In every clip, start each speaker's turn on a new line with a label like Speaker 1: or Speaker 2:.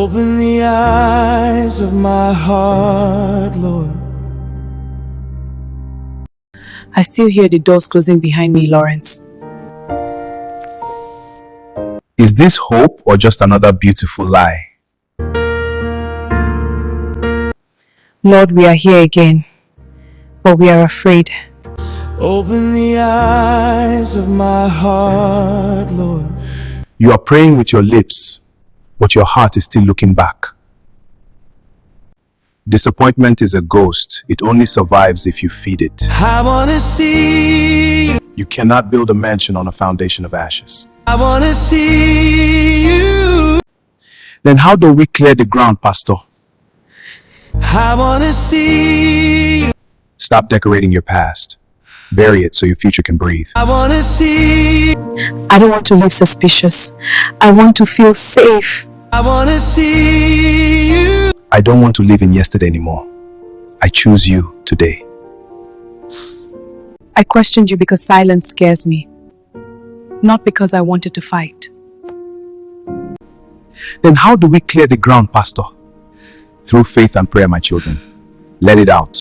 Speaker 1: Open the eyes of my heart, Lord.
Speaker 2: I still hear the doors closing behind me, Lawrence.
Speaker 3: Is this hope or just another beautiful lie?
Speaker 2: Lord, we are here again, but we are afraid.
Speaker 1: Open the eyes of my heart, Lord.
Speaker 3: You are praying with your lips, but your heart is still looking back. Disappointment is a ghost. It only survives if you feed it.
Speaker 1: I wanna see you.
Speaker 3: You cannot build a mansion on a foundation of ashes.
Speaker 1: I wanna see you.
Speaker 3: Then how do we clear the ground, Pastor?
Speaker 1: I wanna see you.
Speaker 3: Stop decorating your past. Bury it so your future can breathe.
Speaker 1: I wanna see you.
Speaker 2: I don't want to live suspicious. I want to feel safe.
Speaker 1: I wanna see you.
Speaker 3: I don't want to live in yesterday anymore. I choose you today.
Speaker 2: I questioned you because silence scares me, not because I wanted to fight.
Speaker 3: Then how do we clear the ground, Pastor? Through faith and prayer, my children. Let it out.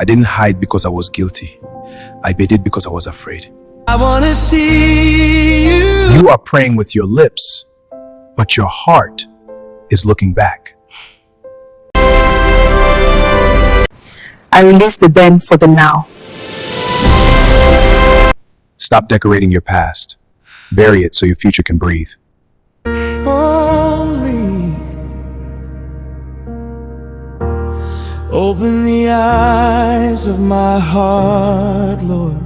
Speaker 3: I didn't hide because I was guilty. I waited because I was afraid.
Speaker 1: I wanna see you.
Speaker 3: You are praying with your lips, but your heart is looking back.
Speaker 2: I release the then for the now.
Speaker 3: Stop decorating your past. Bury it so your future can breathe.
Speaker 1: Only open the eyes of my heart, Lord.